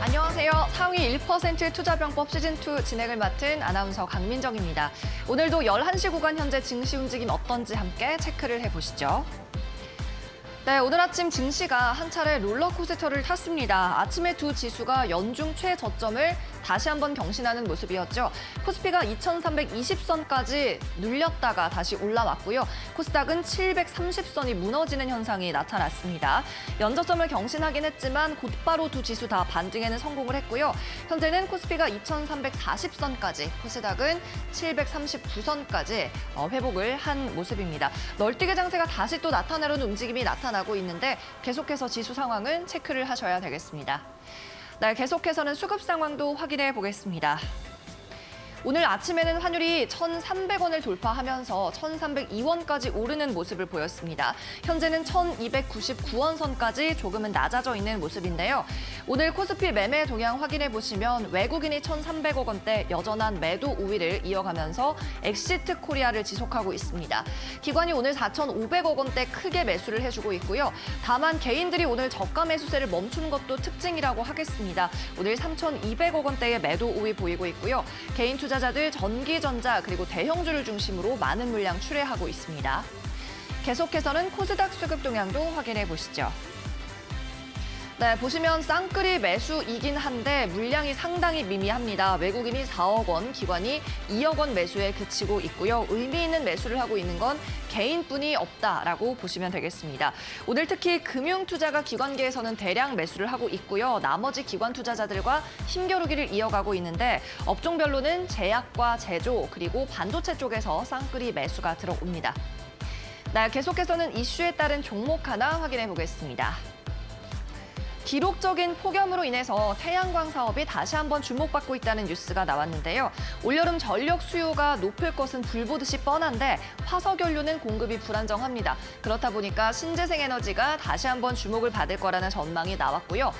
안녕하세요. 상위 1% 투자병법 시즌2 진행을 맡은 아나운서 강민정입니다. 오늘도 11시 구간 현재 증시 움직임 어떤지 함께 체크를 해보시죠. 네, 오늘 아침 증시가 한 차례 롤러코스터를 탔습니다. 아침에 두 지수가 연중 최저점을 다시 한번 경신하는 모습이었죠. 코스피가 2320선까지 눌렸다가 다시 올라왔고요. 코스닥은 730선이 무너지는 현상이 나타났습니다. 연저점을 경신하긴 했지만 곧바로 두 지수 다 반등에는 성공을 했고요. 현재는 코스피가 2340선까지, 코스닥은 739선까지 회복을 한 모습입니다. 널뛰기 장세가 다시 또 나타나려는 움직임이 나타나고 있는데 계속해서 지수 상황은 체크를 하셔야 되겠습니다. 네, 계속해서는 수급 상황도 확인해 보겠습니다. 오늘 아침에는 환율이 1,300원을 돌파하면서 1,302원까지 오르는 모습을 보였습니다. 현재는 1,299원 선까지 조금은 낮아져 있는 모습인데요. 오늘 코스피 매매 동향 확인해 보시면 외국인이 1,300억 원대 여전한 매도 우위를 이어가면서 엑시트 코리아를 지속하고 있습니다. 기관이 오늘 4,500억 원대 크게 매수를 해주고 있고요. 다만 개인들이 오늘 저가 매수세를 멈추는 것도 특징이라고 하겠습니다. 오늘 3,200억 원대의 매도 우위 보이고 있고요. 개인 투자자들 전기전자 그리고 대형주를 중심으로 많은 물량 출회하고 있습니다. 계속해서는 코스닥 수급 동향도 확인해 보시죠. 네, 보시면 쌍끌이 매수이긴 한데 물량이 상당히 미미합니다. 외국인이 4억 원, 기관이 2억 원 매수에 그치고 있고요. 의미 있는 매수를 하고 있는 건 개인뿐이 없다라고 보시면 되겠습니다. 오늘 특히 금융투자가 기관계에서는 대량 매수를 하고 있고요. 나머지 기관 투자자들과 힘겨루기를 이어가고 있는데 업종별로는 제약과 제조 그리고 반도체 쪽에서 쌍끌이 매수가 들어옵니다. 네, 계속해서는 이슈에 따른 종목 하나 확인해 보겠습니다. 기록적인 폭염으로 인해서 태양광 사업이 다시 한번 주목받고 있다는 뉴스가 나왔는데요. 올여름 전력 수요가 높을 것은 불보듯이 뻔한데 화석연료는 공급이 불안정합니다. 그렇다 보니까 신재생에너지가 다시 한번 주목을 받을 거라는 전망이 나왔고요.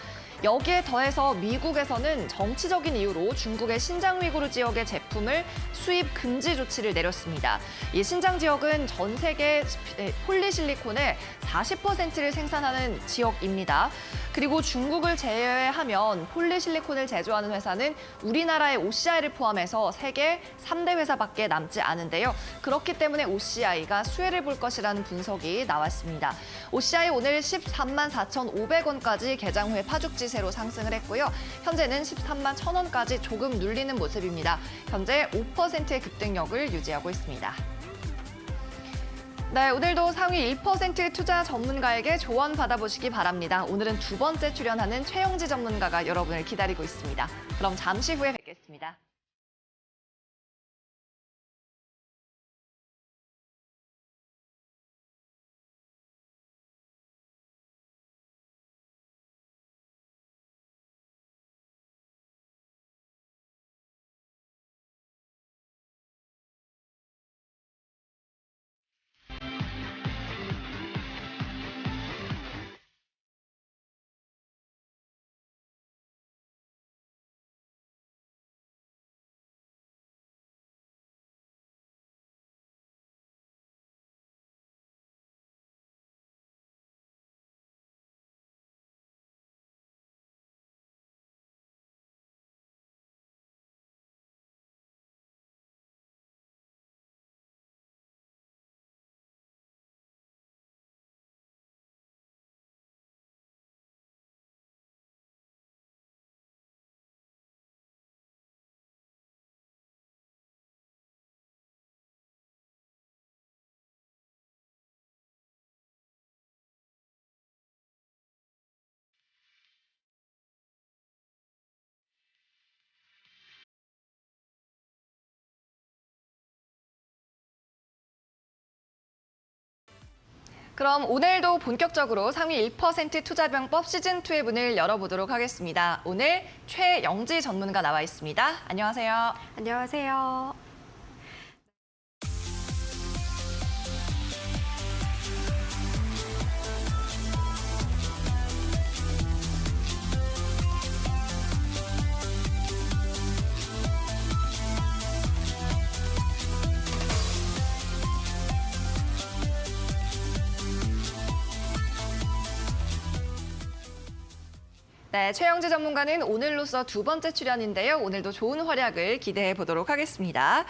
여기에 더해서 미국에서는 정치적인 이유로 중국의 신장 위구르 지역의 제품을 수입 금지 조치를 내렸습니다. 이 신장 지역은 전 세계 폴리실리콘의 40%를 생산하는 지역입니다. 그리고 중국을 제외하면 폴리실리콘을 제조하는 회사는 우리나라의 OCI를 포함해서 세계 3대 회사밖에 남지 않은데요. 그렇기 때문에 OCI가 수혜를 볼 것이라는 분석이 나왔습니다. OCI 오늘 13만 4,500원까지 개장 후에 파죽지세로 상승을 했고요. 현재는 13만 1,000원까지 조금 눌리는 모습입니다. 현재 5%의 급등력을 유지하고 있습니다. 네, 오늘도 상위 1% 투자 전문가에게 조언 받아보시기 바랍니다. 오늘은 두 번째 출연하는 최영지 전문가가 여러분을 기다리고 있습니다. 그럼 잠시 후에 뵙겠습니다. 그럼 오늘도 본격적으로 상위 1% 투자병법 시즌2의 문을 열어보도록 하겠습니다. 오늘 최영지 전문가 나와 있습니다. 안녕하세요. 안녕하세요. 네, 최영지 전문가는 오늘로써 두 번째 출연인데요. 오늘도 좋은 활약을 기대해 보도록 하겠습니다.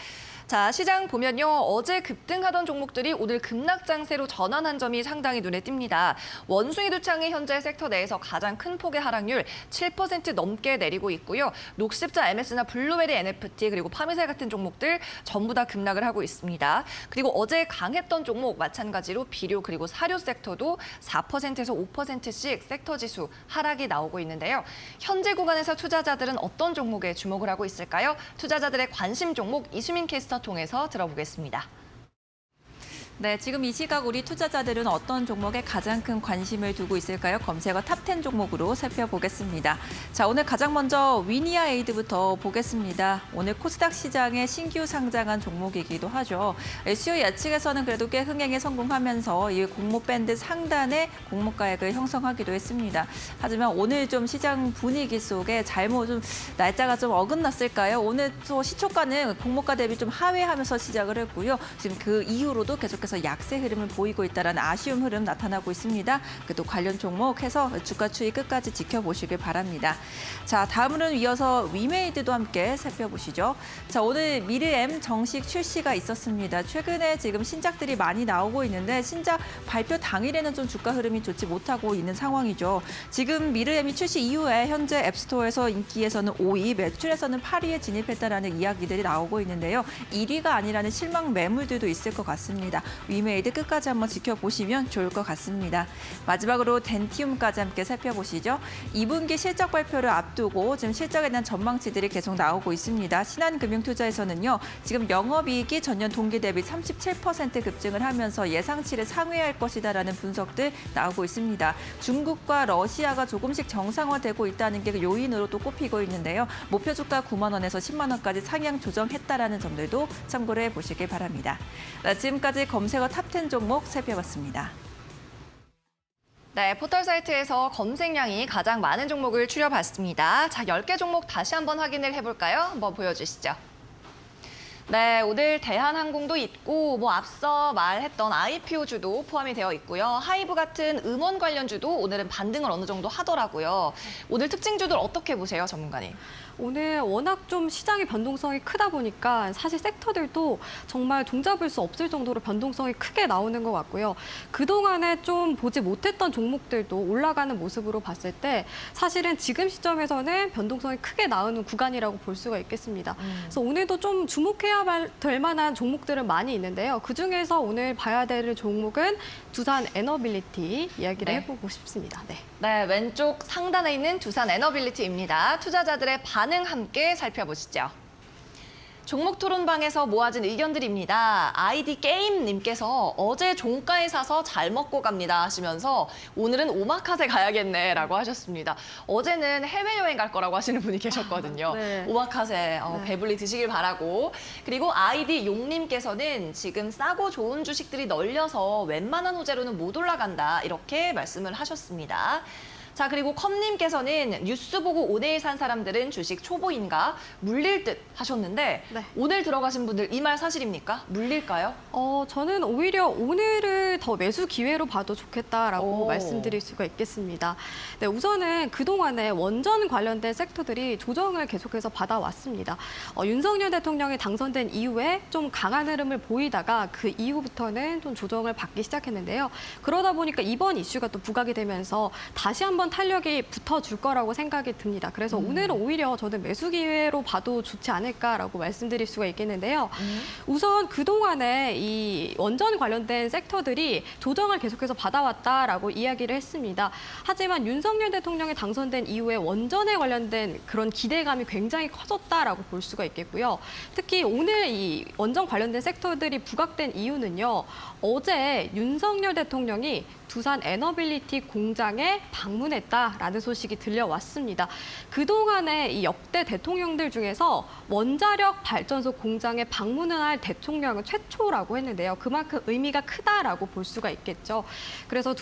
자, 시장 보면요. 어제 급등하던 종목들이 오늘 급락 장세로 전환한 점이 상당히 눈에 띕니다. 원숭이 두창이 현재 섹터 내에서 가장 큰 폭의 하락률 7% 넘게 내리고 있고요. 녹십자 MS나 블루베리 NFT 그리고 파미셀 같은 종목들 전부 다 급락을 하고 있습니다. 그리고 어제 강했던 종목 마찬가지로 비료 그리고 사료 섹터도 4%에서 5%씩 섹터 지수 하락이 나오고 있는데요. 현재 구간에서 투자자들은 어떤 종목에 주목을 하고 있을까요? 투자자들의 관심 종목 이수민 캐스터 통해서 들어보겠습니다. 네, 지금 이 시각 우리 투자자들은 어떤 종목에 가장 큰 관심을 두고 있을까요? 검색어 탑10 종목으로 살펴보겠습니다. 자, 오늘 가장 먼저 위니아 에이드부터 보겠습니다. 오늘 코스닥 시장에 신규 상장한 종목이기도 하죠. 수요 예측에서는 그래도 꽤 흥행에 성공하면서 이 공모 밴드 상단의 공모가액을 형성하기도 했습니다. 하지만 오늘 좀 시장 분위기 속에 잘못 좀 날짜가 좀 어긋났을까요? 오늘 또 시초가는 공모가 대비 좀 하회하면서 시작을 했고요. 지금 그 이후로도 계속해서 약세 흐름을 보이고 있다는 아쉬운 흐름 나타나고 있습니다. 또 관련 종목해서 주가 추이 끝까지 지켜보시길 바랍니다. 자, 다음으로는 이어서 위메이드도 함께 살펴보시죠. 자, 오늘 미르엠 정식 출시가 있었습니다. 최근에 지금 신작들이 많이 나오고 있는데 신작 발표 당일에는 좀 주가 흐름이 좋지 못하고 있는 상황이죠. 지금 미르엠이 출시 이후에 현재 앱스토어에서 인기에서는 5위, 매출에서는 8위에 진입했다라는 이야기들이 나오고 있는데요. 1위가 아니라는 실망 매물들도 있을 것 같습니다. 위메이드 끝까지 한번 지켜보시면 좋을 것 같습니다. 마지막으로 덴티움까지 함께 살펴보시죠. 2분기 실적 발표를 앞두고 지금 실적에 대한 전망치들이 계속 나오고 있습니다. 신한금융투자에서는요. 지금 영업이익이 전년 동기 대비 37% 급증을 하면서 예상치를 상회할 것이다라는 분석들 나오고 있습니다. 중국과 러시아가 조금씩 정상화되고 있다는 게 요인으로 또 꼽히고 있는데요. 목표 주가 9만 원에서 10만 원까지 상향 조정했다라는 점들도 참고를 해보시길 바랍니다. 지금까지 검색어 탑10 종목 살펴봤습니다. 네, 포털 사이트에서 검색량이 가장 많은 종목을 추려봤습니다. 자, 10개 종목 다시 한번 확인을 해볼까요? 한번 보여주시죠. 네, 오늘 대한항공도 있고 앞서 말했던 IPO주도 포함이 되어 있고요. 하이브 같은 음원 관련주도 오늘은 반등을 어느 정도 하더라고요. 오늘 특징주들 어떻게 보세요, 전문가님? 오늘 워낙 좀 시장의 변동성이 크다 보니까 사실 섹터들도 정말 종잡을 수 없을 정도로 변동성이 크게 나오는 것 같고요. 그동안에 좀 보지 못했던 종목들도 올라가는 모습으로 봤을 때 사실은 지금 시점에서는 변동성이 크게 나오는 구간이라고 볼 수가 있겠습니다. 그래서 오늘도 좀 주목해야 될 만한 종목들은 많이 있는데요. 그중에서 오늘 봐야 될 종목은 두산 에너빌리티 이야기를 해보고 싶습니다. 네, 왼쪽 상단에 있는 두산 에너빌리티입니다. 투자자들의 반응 함께 살펴보시죠. 종목 토론방에서 모아진 의견들입니다. 아이디 게임님께서 어제 종가에 사서 잘 먹고 갑니다 하시면서 오늘은 오마카세 가야겠네라고 하셨습니다. 어제는 해외여행 갈 거라고 하시는 분이 계셨거든요. 네. 오마카세 배불리 드시길 바라고. 그리고 아이디 용님께서는 지금 싸고 좋은 주식들이 널려서 웬만한 호재로는 못 올라간다 이렇게 말씀을 하셨습니다. 자, 그리고 컴님께서는 뉴스 보고 오내일 산 사람들은 주식 초보인가 물릴 듯 하셨는데 오늘 들어가신 분들 이 말 사실입니까? 물릴까요? 저는 오히려 오늘을 더 매수 기회로 봐도 좋겠다라고 말씀드릴 수가 있겠습니다. 네, 우선은 그동안에 원전 관련된 섹터들이 조정을 계속해서 받아왔습니다. 윤석열 대통령이 당선된 이후에 좀 강한 흐름을 보이다가 그 이후부터는 좀 조정을 받기 시작했는데요. 그러다 보니까 이번 이슈가 또 부각이 되면서 다시 한번 탄력이 붙어줄 거라고 생각이 듭니다. 그래서 오늘은 오히려 저는 매수 기회로 봐도 좋지 않을까라고 말씀드릴 수가 있겠는데요. 우선 그동안에 이 원전 관련된 섹터들이 조정을 계속해서 받아왔다라고 이야기를 했습니다. 하지만 윤석열 대통령이 당선된 이후에 원전에 관련된 그런 기대감이 굉장히 커졌다라고 볼 수가 있겠고요. 특히 오늘 이 원전 관련된 섹터들이 부각된 이유는요. 어제 윤석열 대통령이 두산 에너빌리티 공장에 방문했다라는 소식이 들려왔습니다. 그동안의 이 역대 대통령들 중에서 원자력 발전소 공장에 방문을 할 대통령은 최초라고 했는데요. 그만큼 의미가 크다라고 볼 수가 있겠죠. 그래서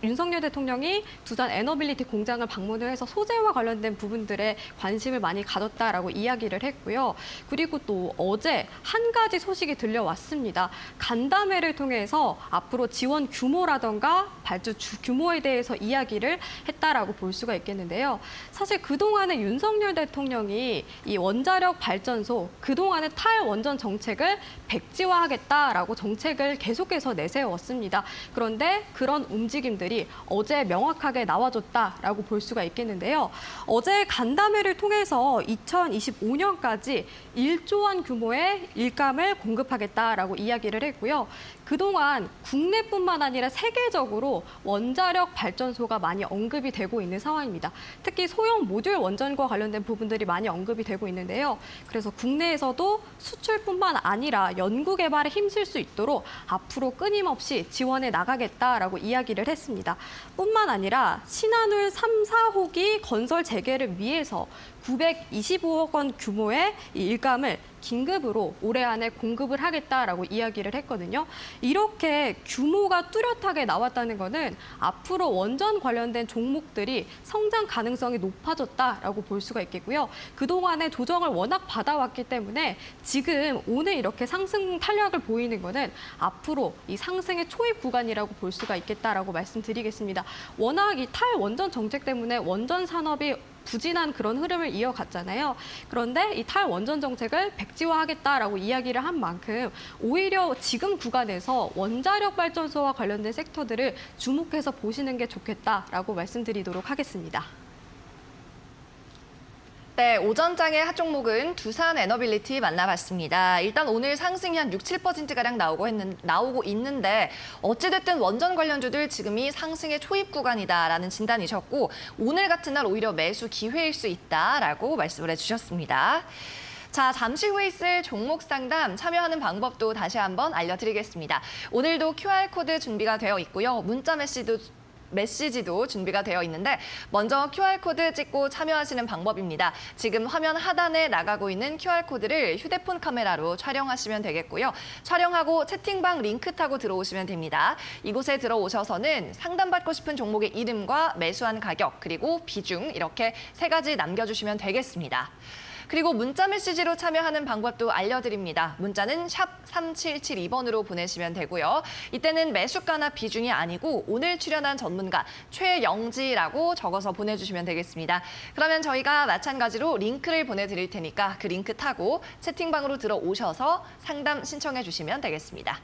윤석열 대통령이 두산 에너빌리티 공장을 방문을 해서 소재와 관련된 부분들에 관심을 많이 가졌다라고 이야기를 했고요. 그리고 또 어제 한 가지 소식이 들려왔습니다. 간담회를 통해서 앞으로 지원 규모라던가 발주 규모에 대해서 이야기를 했다라고 볼 수가 있겠는데요. 사실 그동안에 윤석열 대통령이 이 원자력 발전소, 그동안의 탈원전 정책을 백지화하겠다라고 정책을 계속해서 내세웠습니다. 그런데 그런 움직임들이 어제 명확하게 나와줬다라고 볼 수가 있겠는데요. 어제 간담회를 통해서 2025년까지 1조 원 규모의 일감을 공급하겠다라고 이야기를 했고요. 그동안 국내뿐만 아니라 세계적으로 원자력 발전소가 많이 언급이 되고 있는 상황입니다. 특히 소형 모듈 원전과 관련된 부분들이 많이 언급이 되고 있는데요. 그래서 국내에서도 수출뿐만 아니라 연구 개발에 힘쓸 수 있도록 앞으로 끊임없이 지원해 나가겠다라고 이야기를 했습니다. 뿐만 아니라 신한울 3, 4호기 건설 재개를 위해서 925억 원 규모의 이 일감을 긴급으로 올해 안에 공급을 하겠다라고 이야기를 했거든요. 이렇게 규모가 뚜렷하게 나왔다는 거는 앞으로 원전 관련된 종목들이 성장 가능성이 높아졌다라고 볼 수가 있겠고요. 그동안에 조정을 워낙 받아왔기 때문에 지금 오늘 이렇게 상승 탄력을 보이는 거는 앞으로 이 상승의 초입 구간이라고 볼 수가 있겠다라고 말씀드리겠습니다. 워낙 이 탈원전 정책 때문에 원전 산업이 부진한 그런 흐름을 이어갔잖아요. 그런데 이 탈원전 정책을 백지화하겠다라고 이야기를 한 만큼 오히려 지금 구간에서 원자력 발전소와 관련된 섹터들을 주목해서 보시는 게 좋겠다라고 말씀드리도록 하겠습니다. 네, 오전장의 핫 종목은 두산 에너빌리티 만나봤습니다. 일단 오늘 상승이 한 6, 7%가량 나오고 있는데 어찌됐든 원전 관련주들 지금이 상승의 초입 구간이다라는 진단이셨고 오늘 같은 날 오히려 매수 기회일 수 있다라고 말씀을 해주셨습니다. 자, 잠시 후에 있을 종목 상담 참여하는 방법도 다시 한번 알려드리겠습니다. 오늘도 QR코드 준비가 되어 있고요. 문자 메시지도 준비가 되어 있는데 먼저 QR코드 찍고 참여하시는 방법입니다. 지금 화면 하단에 나가고 있는 QR코드를 휴대폰 카메라로 촬영하시면 되겠고요. 촬영하고 채팅방 링크 타고 들어오시면 됩니다. 이곳에 들어오셔서는 상담받고 싶은 종목의 이름과 매수한 가격 그리고 비중 이렇게 3가지 남겨주시면 되겠습니다. 그리고 문자 메시지로 참여하는 방법도 알려드립니다. 문자는 샵 3772번으로 보내시면 되고요. 이때는 매수가나 비중이 아니고 오늘 출연한 전문가 최영지라고 적어서 보내주시면 되겠습니다. 그러면 저희가 마찬가지로 링크를 보내드릴 테니까 그 링크 타고 채팅방으로 들어오셔서 상담 신청해 주시면 되겠습니다.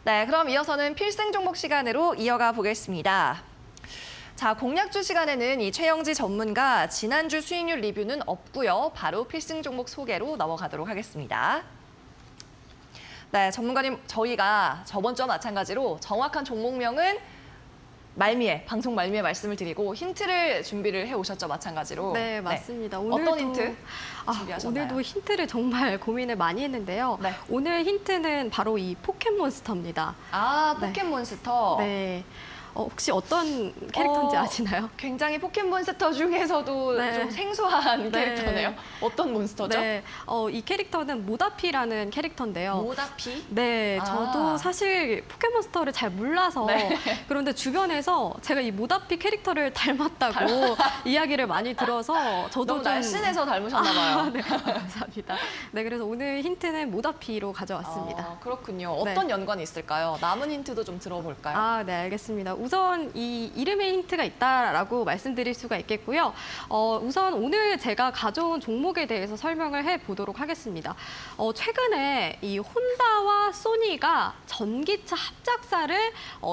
네, 그럼 이어서는 필승 종목 시간으로 이어가 보겠습니다. 자, 공략주 시간에는 이 최영지 전문가 지난주 수익률 리뷰는 없고요. 바로 필승 종목 소개로 넘어가도록 하겠습니다. 네, 전문가님, 저희가 저번 주와 마찬가지로 정확한 종목명은 방송 말미에 말씀을 드리고 힌트를 준비를 해오셨죠, 마찬가지로. 네, 맞습니다. 네. 어떤 힌트 준비하셨나요? 오늘도 힌트를 정말 고민을 많이 했는데요. 네. 오늘 힌트는 바로 이 포켓몬스터입니다. 아, 포켓몬스터. 네. 혹시 어떤 캐릭터인지 아시나요? 굉장히 포켓몬스터 중에서도 네. 좀 생소한 네. 캐릭터네요. 어떤 몬스터죠? 네, 이 캐릭터는 모다피라는 캐릭터인데요. 모다피? 네, 아. 저도 사실 포켓몬스터를 잘 몰라서 네. 그런데 주변에서 제가 이 모다피 캐릭터를 닮았다고 이야기를 많이 들어서 저도 너무 좀 날씬해서 닮으셨나 봐요. 네, 감사합니다. 네, 그래서 오늘 힌트는 모다피로 가져왔습니다. 그렇군요. 어떤 연관이 있을까요? 남은 힌트도 좀 들어볼까요? 네, 알겠습니다. 우선 이 이름에 힌트가 있다라고 말씀드릴 수가 있겠고요. 우선 오늘 제가 가져온 종목에 대해서 설명을 해보도록 하겠습니다. 최근에 이 혼다와 소니가 전기차 합작사를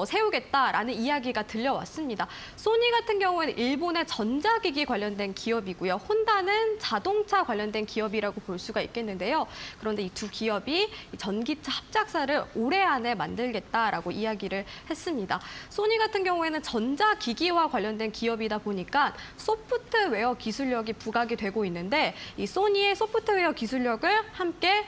세우겠다라는 이야기가 들려왔습니다. 소니 같은 경우에는 일본의 전자기기 관련된 기업이고요. 혼다는 자동차 관련된 기업이라고 볼 수가 있겠는데요. 그런데 이 두 기업이 전기차 합작사를 올해 안에 만들겠다라고 이야기를 했습니다. 소니 같은 경우에는 전자기기와 관련된 기업이다 보니까 소프트웨어 기술력이 부각이 되고 있는데 이 소니의 소프트웨어 기술력을 함께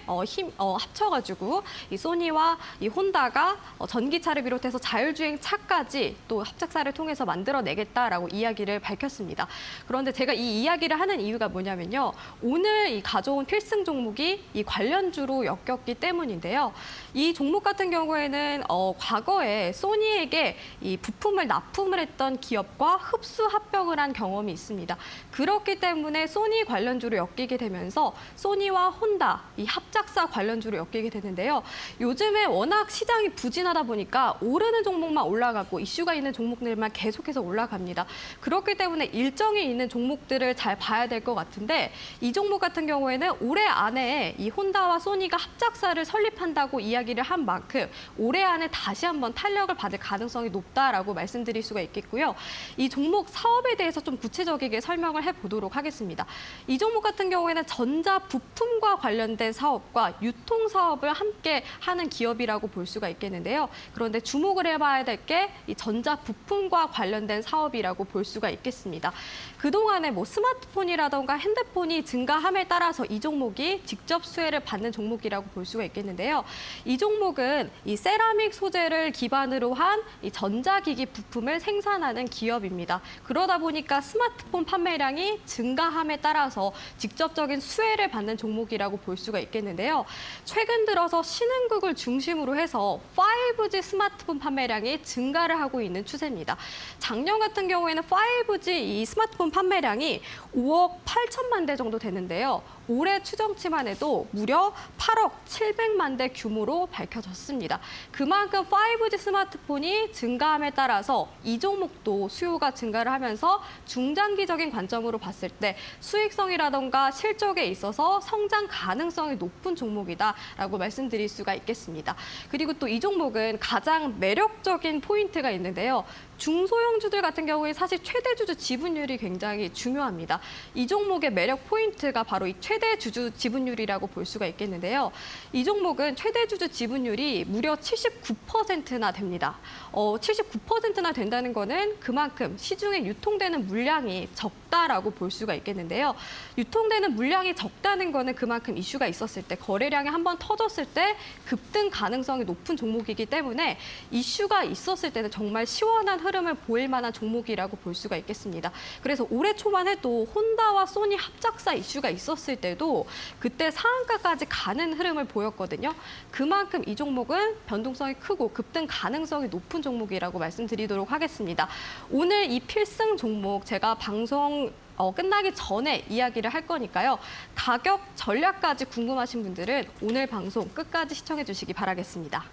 합쳐가지고 이 소니와 이 혼다가 전기차를 비롯해서 자율주행 차까지 또 합작사를 통해서 만들어내겠다라고 이야기를 밝혔습니다. 그런데 제가 이 이야기를 하는 이유가 뭐냐면요. 오늘 이 가져온 필승 종목이 이 관련주로 엮였기 때문인데요. 이 종목 같은 경우에는 과거에 소니에게 이 부품을 납품을 했던 기업과 흡수 합병을 한 경험이 있습니다. 그렇기 때문에 소니 관련주로 엮이게 되면서 소니와 혼다, 이 합작사 관련주로 엮이게 되는데요. 요즘에 워낙 시장이 부진하다 보니까 오르는 종목만 올라가고 이슈가 있는 종목들만 계속해서 올라갑니다. 그렇기 때문에 일정이 있는 종목들을 잘 봐야 될 것 같은데 이 종목 같은 경우에는 올해 안에 이 혼다와 소니가 합작사를 설립한다고 이야기를 한 만큼 올해 안에 다시 한번 탄력을 받을 가능성이 높다라고 말씀드릴 수가 있겠고요. 이 종목 사업에 대해서 좀 구체적이게 설명을 해보도록 하겠습니다. 이 종목 같은 경우에는 전자 부품과 관련된 사업과 유통 사업을 함께 하는 기업이라고 볼 수가 있겠는데요. 그런데 주목을 해봐야 될 게 이 전자 부품과 관련된 사업이라고 볼 수가 있겠습니다. 그동안에 뭐 스마트폰이라던가 핸드폰이 증가함에 따라서 이 종목이 직접 수혜를 받는 종목이라고 볼 수가 있겠는데요. 이 종목은 이 세라믹 소재를 기반으로 한 이 전자기기 부품을 생산하는 기업입니다. 그러다 보니까 스마트폰 판매량이 증가함에 따라서 직접적인 수혜를 받는 종목이라고 볼 수가 있겠는데요. 최근 들어서 신흥국을 중심으로 해서 5G 스마트폰 판매량이 증가를 하고 있는 추세입니다. 작년 같은 경우에는 5G 이 스마트폰 판매량이 5억 8천만 대 정도 되는데요. 올해 추정치만 해도 무려 8억 700만 대 규모로 밝혀졌습니다. 그만큼 5G 스마트폰이 증가함에 따라서 이 종목도 수요가 증가를 하면서 중장기적인 관점으로 봤을 때 수익성이라던가 실적에 있어서 성장 가능성이 높은 종목이다라고 말씀드릴 수가 있겠습니다. 그리고 또 이 종목은 가장 매력적인 포인트가 있는데요. 중소형주들 같은 경우에 사실 최대 주주 지분율이 굉장히 중요합니다. 이 종목의 매력 포인트가 바로 이 최대 주주 지분율이라고 볼 수가 있겠는데요. 이 종목은 최대 주주 지분율이 무려 79%나 됩니다. 79%나 된다는 거는 그만큼 시중에 유통되는 물량이 적다라고 볼 수가 있겠는데요. 유통되는 물량이 적다는 거는 그만큼 이슈가 있었을 때, 거래량이 한번 터졌을 때 급등 가능성이 높은 종목이기 때문에 이슈가 있었을 때는 정말 시원한 흐름을 보일 만한 종목이라고 볼 수가 있겠습니다. 그래서 올해 초만 해도 혼다와 소니 합작사 이슈가 있었을 때도 그때 상한가까지 가는 흐름을 보였거든요. 그만큼 이 종목은 변동성이 크고 급등 가능성이 높은 종목이라고 말씀드리도록 하겠습니다. 오늘 이 필승 종목 제가 방송 끝나기 전에 이야기를 할 거니까요. 가격, 전략까지 궁금하신 분들은 오늘 방송 끝까지 시청해 주시기 바라겠습니다.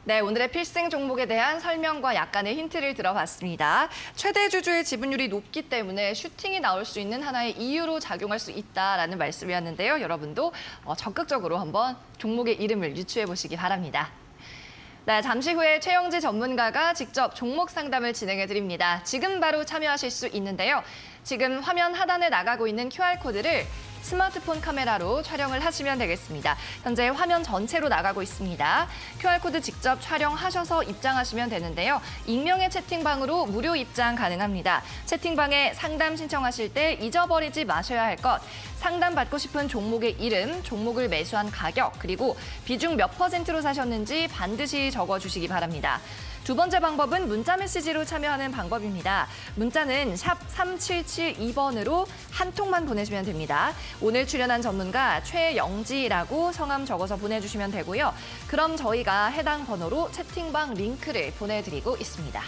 네, 오늘의 필승 종목에 대한 설명과 약간의 힌트를 들어봤습니다. 최대 주주의 지분율이 높기 때문에 슈팅이 나올 수 있는 하나의 이유로 작용할 수 있다라는 말씀이었는데요. 여러분도 적극적으로 한번 종목의 이름을 유추해 보시기 바랍니다. 네, 잠시 후에 최영지 전문가가 직접 종목 상담을 진행해 드립니다. 지금 바로 참여하실 수 있는데요. 지금 화면 하단에 나가고 있는 QR코드를 스마트폰 카메라로 촬영을 하시면 되겠습니다. 현재 화면 전체로 나가고 있습니다. QR코드 직접 촬영하셔서 입장하시면 되는데요. 익명의 채팅방으로 무료 입장 가능합니다. 채팅방에 상담 신청하실 때 잊어버리지 마셔야 할 것, 상담 받고 싶은 종목의 이름, 종목을 매수한 가격, 그리고 비중 몇 %로 사셨는지 반드시 적어주시기 바랍니다. 두 번째 방법은 문자 메시지로 참여하는 방법입니다. 문자는 샵 3772번으로 한 통만 보내시면 됩니다. 오늘 출연한 전문가 최영지라고 성함 적어서 보내주시면 되고요. 그럼 저희가 해당 번호로 채팅방 링크를 보내드리고 있습니다.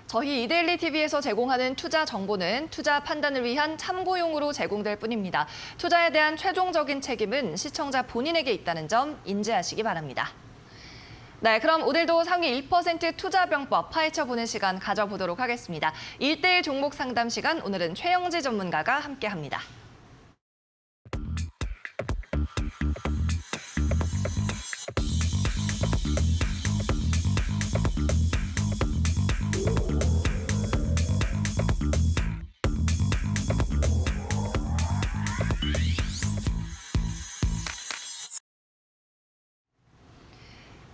저희 이데일리 TV에서 제공하는 투자 정보는 투자 판단을 위한 참고용으로 제공될 뿐입니다. 투자에 대한 최종적인 책임은 시청자 본인에게 있다는 점 인지하시기 바랍니다. 네, 그럼 오늘도 상위 1% 투자병법 파헤쳐보는 시간 가져보도록 하겠습니다. 1대1 종목 상담 시간, 오늘은 최영지 전문가가 함께합니다.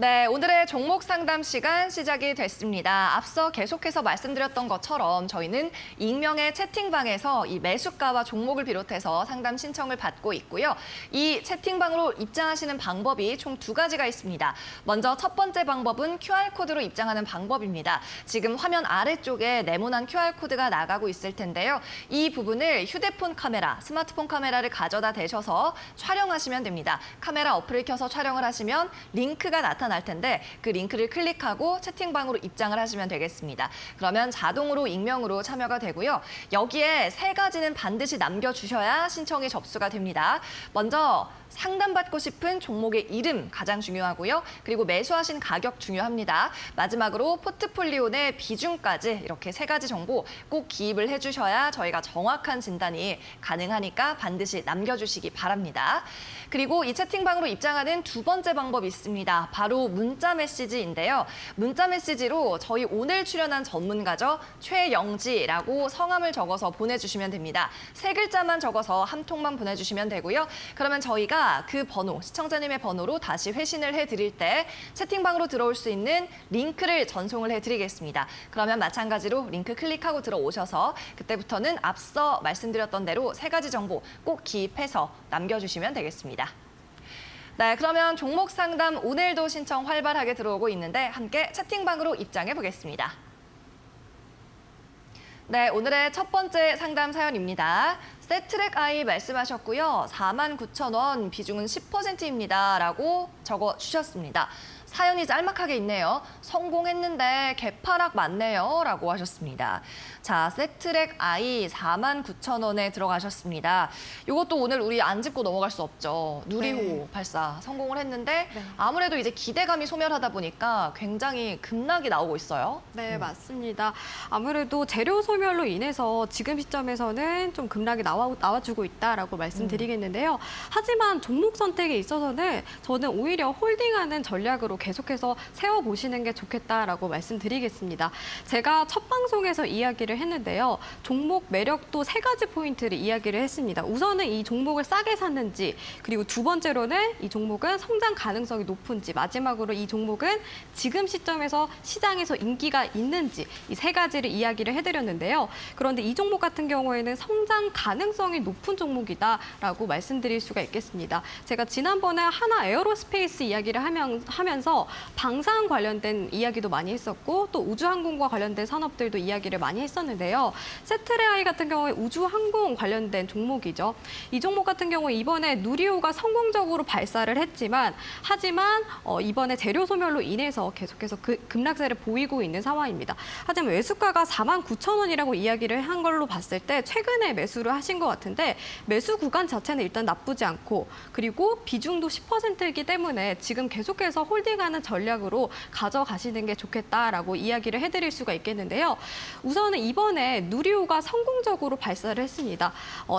네, 오늘의 종목 상담 시간 시작이 됐습니다. 앞서 계속해서 말씀드렸던 것처럼 저희는 익명의 채팅방에서 이 매수가와 종목을 비롯해서 상담 신청을 받고 있고요. 이 채팅방으로 입장하시는 방법이 총 2가지가 있습니다. 먼저 첫 번째 방법은 QR코드로 입장하는 방법입니다. 지금 화면 아래쪽에 네모난 QR코드가 나가고 있을 텐데요. 이 부분을 휴대폰 카메라, 스마트폰 카메라를 가져다 대셔서 촬영하시면 됩니다. 카메라 어플을 켜서 촬영을 하시면 링크가 나타날 텐데 그 링크를 클릭하고 채팅방으로 입장을 하시면 되겠습니다. 그러면 자동으로 익명으로 참여가 되고요. 여기에 3가지는 반드시 남겨주셔야 신청이 접수가 됩니다. 먼저 상담받고 싶은 종목의 이름 가장 중요하고요. 그리고 매수하신 가격 중요합니다. 마지막으로 포트폴리오 내 비중까지 이렇게 3가지 정보 꼭 기입을 해주셔야 저희가 정확한 진단이 가능하니까 반드시 남겨주시기 바랍니다. 그리고 이 채팅방으로 입장하는 2번째 방법이 있습니다. 바로 문자 메시지인데요. 문자 메시지로 저희 오늘 출연한 전문가죠. 최영지라고 성함을 적어서 보내주시면 됩니다. 3글자만 적어서 한 통만 보내주시면 되고요. 그러면 저희가 그 번호, 시청자님의 번호로 다시 회신을 해드릴 때 채팅방으로 들어올 수 있는 링크를 전송을 해드리겠습니다. 그러면 마찬가지로 링크 클릭하고 들어오셔서 그때부터는 앞서 말씀드렸던 대로 3가지 정보 꼭 기입해서 남겨주시면 되겠습니다. 네, 그러면 종목 상담 오늘도 신청 활발하게 들어오고 있는데 함께 채팅방으로 입장해 보겠습니다. 네, 오늘의 첫 번째 상담 사연입니다. 세트랙 아이 말씀하셨고요. 49,000원, 비중은 10%입니다. 라고 적어주셨습니다. 사연이 짤막하게 있네요. 성공했는데 개파락 맞네요. 라고 하셨습니다. 자, 세트랙 아이 49,000원에 들어가셨습니다. 이것도 오늘 우리 안 짚고 넘어갈 수 없죠. 누리호 발사 성공을 했는데 아무래도 이제 기대감이 소멸하다 보니까 굉장히 급락이 나오고 있어요. 네, 맞습니다. 아무래도 재료 소멸로 인해서 지금 시점에서는 좀 급락이 나와주고 있다라고 말씀드리겠는데요. 하지만 종목 선택에 있어서는 저는 오히려 홀딩하는 전략으로 계속해서 세워보시는 게 좋겠다라고 말씀드리겠습니다. 제가 첫 방송에서 이야기를 했는데요. 종목 매력도 3가지 포인트를 이야기를 했습니다. 우선은 이 종목을 싸게 샀는지, 그리고 2번째로는 이 종목은 성장 가능성이 높은지, 마지막으로 이 종목은 지금 시점에서 시장에서 인기가 있는지 이 3가지를 이야기를 해드렸는데요. 그런데 이 종목 같은 경우에는 성장 가능성이 높은 종목이다라고 말씀드릴 수가 있겠습니다. 제가 지난번에 하나 에어로스페이스 이야기를 하면서 방산 관련된 이야기도 많이 했었고 또 우주항공과 관련된 산업들도 이야기를 많이 했었는데요. 세트레아이 같은 경우에 우주항공 관련된 종목이죠. 이 종목 같은 경우에 이번에 누리호가 성공적으로 발사를 했지만 하지만 이번에 재료 소멸로 인해서 계속해서 급락세를 보이고 있는 상황입니다. 하지만 매수가가 49,000원이라고 이야기를 한 걸로 봤을 때 최근에 매수를 하신 것 같은데 매수 구간 자체는 일단 나쁘지 않고 그리고 비중도 10%이기 때문에 지금 계속해서 홀딩하는 전략으로 가져가시는 게 좋겠다라고 이야기를 해드릴 수가 있겠는데요. 우선은 이번에 누리호가 성공적으로 발사를 했습니다.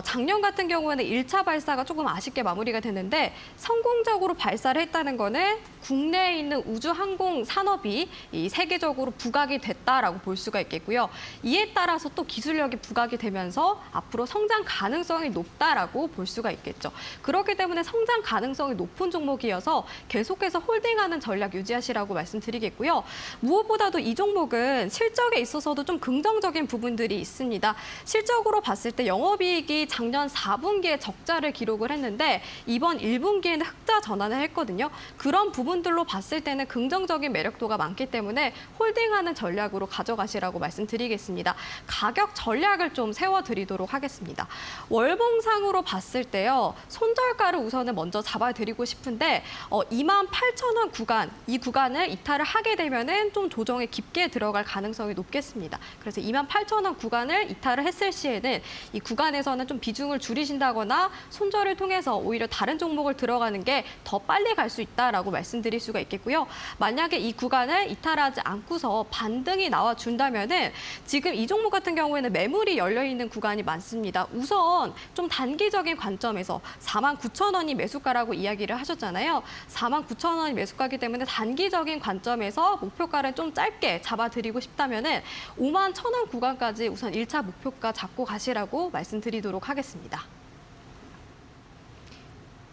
작년 같은 경우에는 1차 발사가 조금 아쉽게 마무리가 됐는데 성공적으로 발사를 했다는 거는 국내에 있는 우주항공 산업이 세계적으로 부각이 됐다라고 볼 수가 있겠고요. 이에 따라서 또 기술력이 부각이 되면서 앞으로 성장 가능성이 높다라고 볼 수가 있겠죠. 그렇기 때문에 성장 가능성이 높은 종목이어서 계속해서 홀딩하는 전략 유지하시라고 말씀드리겠고요. 무엇보다도 이 종목은 실적에 있어서도 좀 긍정적인 부분들이 있습니다. 실적으로 봤을 때 영업이익이 작년 4분기에 적자를 기록을 했는데 이번 1분기에는 흑자 전환을 했거든요. 그런 부분들로 봤을 때는 긍정적인 매력도가 많기 때문에 홀딩하는 전략으로 가져가시라고 말씀드리겠습니다. 가격 전략을 좀 세워드리도록 하겠습니다. 월봉상으로 봤을 때요. 손절가를 우선은 먼저 잡아드리고 싶은데 28,000원 구간, 이 구간을 이탈을 하게 되면은 좀 조정에 깊게 들어갈 가능성이 높겠습니다. 그래서 28,000원 구간을 이탈을 했을 시에는 이 구간에서는 좀 비중을 줄이신다거나 손절을 통해서 오히려 다른 종목을 들어가는 게 더 빨리 갈 수 있다라고 말씀드릴 수가 있겠고요. 만약에 이 구간을 이탈하지 않고서 반등이 나와준다면은 지금 이 종목 같은 경우에는 매물이 열려 있는 구간이 많습니다. 우선 좀 단기적인 관점에서 49,000원이 매수가라고 이야기를 하셨잖아요. 49,000원이 매수가이기 때문에 단기적인 관점에서 목표가를 좀 짧게 잡아드리고 싶다면은 51,000원 구간까지 우선 1차 목표가 잡고 가시라고 말씀드리도록 하겠습니다.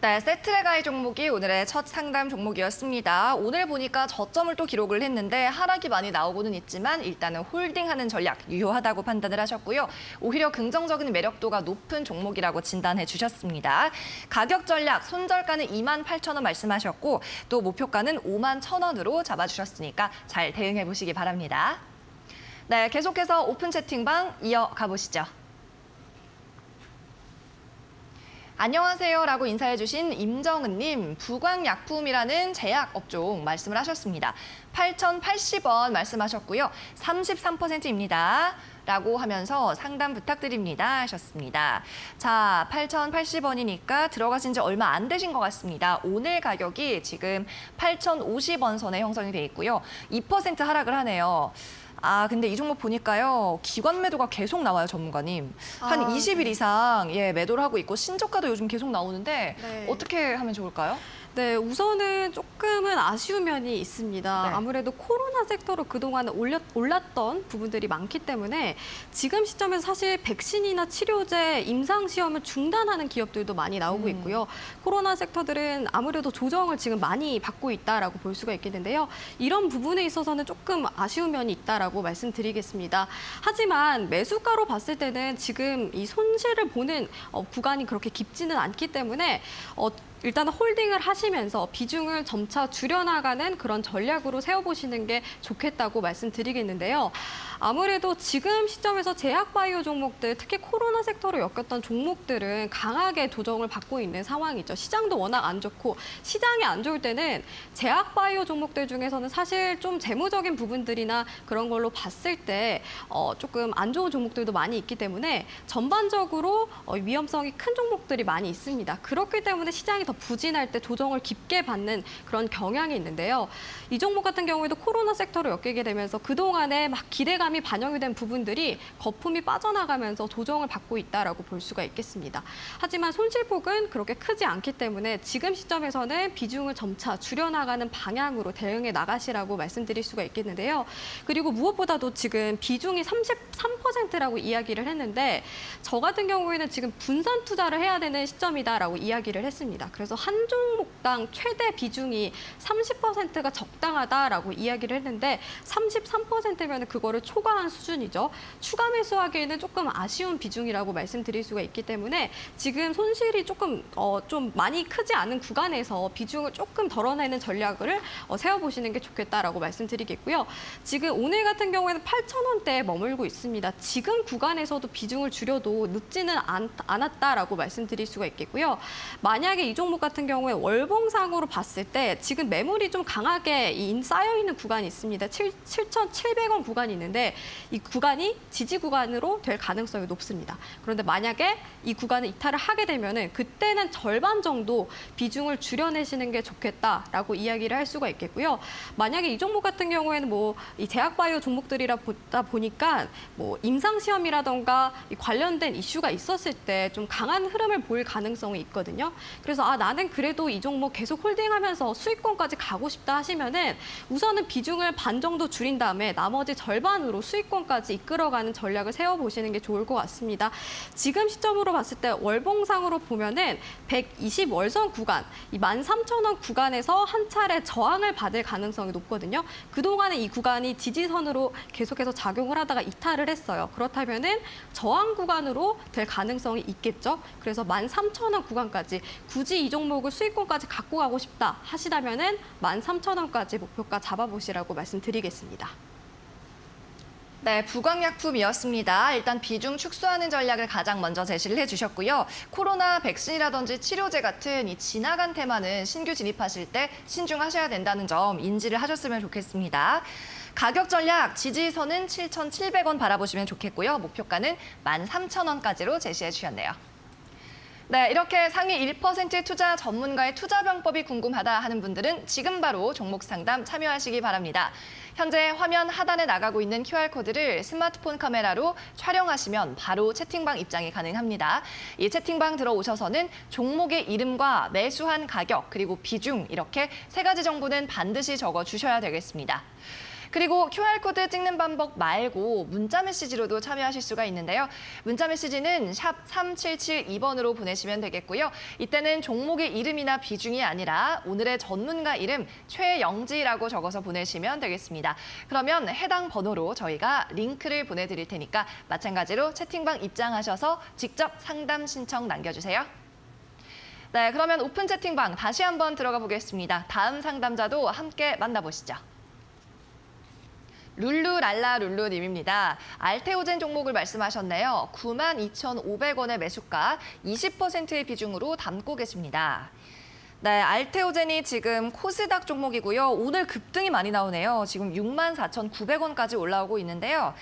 네, 세트레가의 종목이 오늘의 첫 상담 종목이었습니다. 오늘 보니까 저점을 또 기록을 했는데 하락이 많이 나오고는 있지만 일단은 홀딩하는 전략 유효하다고 판단을 하셨고요. 오히려 긍정적인 매력도가 높은 종목이라고 진단해 주셨습니다. 가격 전략, 손절가는 28,000원 말씀하셨고 또 목표가는 51,000원으로 잡아주셨으니까 잘 대응해 보시기 바랍니다. 네, 계속해서 오픈 채팅방 이어가 보시죠. 안녕하세요 라고 인사해 주신 임정은님, 부광약품이라는 제약 업종 말씀을 하셨습니다. 8,080원 말씀하셨고요. 33%입니다. 라고 하면서 상담 부탁드립니다 하셨습니다. 자, 8,080원이니까 들어가신 지 얼마 안 되신 것 같습니다. 오늘 가격이 지금 8,050원 선에 형성이 돼 있고요. 2% 하락을 하네요. 아, 근데 이 종목 보니까요. 기관 매도가 계속 나와요, 전문가님. 한 20일 이상 매도를 하고 있고 신저가도 요즘 계속 나오는데 네. 어떻게 하면 좋을까요? 네, 우선은 조금은 아쉬운 면이 있습니다. 네. 아무래도 코로나 섹터로 그동안 올랐던 부분들이 많기 때문에 지금 시점에서 사실 백신이나 치료제, 임상시험을 중단하는 기업들도 많이 나오고 있고요. 코로나 섹터들은 아무래도 조정을 지금 많이 받고 있다라고 볼 수가 있겠는데요. 이런 부분에 있어서는 조금 아쉬운 면이 있다라고 말씀드리겠습니다. 하지만 매수가로 봤을 때는 지금 이 손실을 보는 구간이 그렇게 깊지는 않기 때문에 일단 홀딩을 하시면서 비중을 점차 줄여나가는 그런 전략으로 세워보시는 게 좋겠다고 말씀드리겠는데요. 아무래도 지금 시점에서 제약바이오 종목들, 특히 코로나 섹터로 엮였던 종목들은 강하게 조정을 받고 있는 상황이죠. 시장도 워낙 안 좋고 시장이 안 좋을 때는 제약바이오 종목들 중에서는 사실 좀 재무적인 부분들이나 그런 걸로 봤을 때 조금 안 좋은 종목들도 많이 있기 때문에 전반적으로 위험성이 큰 종목들이 많이 있습니다. 그렇기 때문에 시장이 더 부진할 때 조정을 깊게 받는 그런 경향이 있는데요. 이 종목 같은 경우에도 코로나 섹터로 엮이게 되면서 그동안에 막 기대감이 반영이 된 부분들이 거품이 빠져나가면서 조정을 받고 있다라고 볼 수가 있겠습니다. 하지만 손실폭은 그렇게 크지 않기 때문에 지금 시점에서는 비중을 점차 줄여나가는 방향으로 대응해 나가시라고 말씀드릴 수가 있겠는데요. 그리고 무엇보다도 지금 비중이 33%라고 이야기를 했는데 저 같은 경우에는 지금 분산 투자를 해야 되는 시점이다라고 이야기를 했습니다. 그래서 한 종목당 최대 비중이 30%가 적당하다라고 이야기를 했는데 33%면 그거를 초과한 수준이죠. 추가 매수하기에는 조금 아쉬운 비중이라고 말씀드릴 수가 있기 때문에 지금 손실이 조금 좀 많이 크지 않은 구간에서 비중을 조금 덜어내는 전략을 세워보시는 게 좋겠다라고 말씀드리겠고요. 지금 오늘 같은 경우에는 8,000원대에 머물고 있습니다. 지금 구간에서도 비중을 줄여도 늦지는 않았다라고 말씀드릴 수가 있겠고요. 만약에 이 종목 같은 경우에 월봉상으로 봤을 때 지금 매물이 좀 강하게 쌓여있는 구간이 있습니다. 7,700원 구간이 있는데 이 구간이 지지 구간으로 될 가능성이 높습니다. 그런데 만약에 이 구간을 이탈을 하게 되면은 그때는 절반 정도 비중을 줄여내시는 게 좋겠다라고 이야기를 할 수가 있겠고요. 만약에 이 종목 같은 경우에는 이 제약바이오 종목들이라 보다 보니까 임상시험이라던가 관련된 이슈가 있었을 때 좀 강한 흐름을 보일 가능성이 있거든요. 그래서 나는 그래도 이 종목 계속 홀딩하면서 수익권까지 가고 싶다 하시면은 우선은 비중을 반 정도 줄인 다음에 나머지 절반으로 수익권까지 이끌어가는 전략을 세워보시는 게 좋을 것 같습니다. 지금 시점으로 봤을 때 월봉상으로 보면은 120 월선 구간, 이 13,000원 구간에서 한 차례 저항을 받을 가능성이 높거든요. 그동안에 이 구간이 지지선으로 계속해서 작용을 하다가 이탈을 했어요. 그렇다면은 저항 구간으로 될 가능성이 있겠죠. 그래서 13,000원 구간까지 굳이 이 종목을 수익권까지 갖고 가고 싶다 하시다면은 13,000원까지 목표가 잡아보시라고 말씀드리겠습니다. 네, 부광약품이었습니다. 일단 비중 축소하는 전략을 가장 먼저 제시를 해주셨고요. 코로나 백신이라든지 치료제 같은 이 지나간 테마는 신규 진입하실 때 신중하셔야 된다는 점 인지를 하셨으면 좋겠습니다. 가격 전략 지지선은 7,700원 바라보시면 좋겠고요. 목표가는 13,000원까지로 제시해 주셨네요. 네, 이렇게 상위 1% 투자 전문가의 투자 방법이 궁금하다 하는 분들은 지금 바로 종목 상담 참여하시기 바랍니다. 현재 화면 하단에 나가고 있는 QR코드를 스마트폰 카메라로 촬영하시면 바로 채팅방 입장이 가능합니다. 이 채팅방 들어오셔서는 종목의 이름과 매수한 가격, 그리고 비중 이렇게 세 가지 정보는 반드시 적어주셔야 되겠습니다. 그리고 QR코드 찍는 방법 말고 문자 메시지로도 참여하실 수가 있는데요. 문자 메시지는 샵 3772번으로 보내시면 되겠고요. 이때는 종목의 이름이나 비중이 아니라 오늘의 전문가 이름 최영지라고 적어서 보내시면 되겠습니다. 그러면 해당 번호로 저희가 링크를 보내드릴 테니까 마찬가지로 채팅방 입장하셔서 직접 상담 신청 남겨주세요. 네, 그러면 오픈 채팅방 다시 한번 들어가 보겠습니다. 다음 상담자도 함께 만나보시죠. 룰루랄라 룰루님입니다. 알테오젠 종목을 말씀하셨네요. 92,500원의 매수가 20%의 비중으로 담고 계십니다. 네, 알테오젠이 지금 코스닥 종목이고요. 오늘 급등이 많이 나오네요. 지금 64,900원까지 올라오고 있는데요.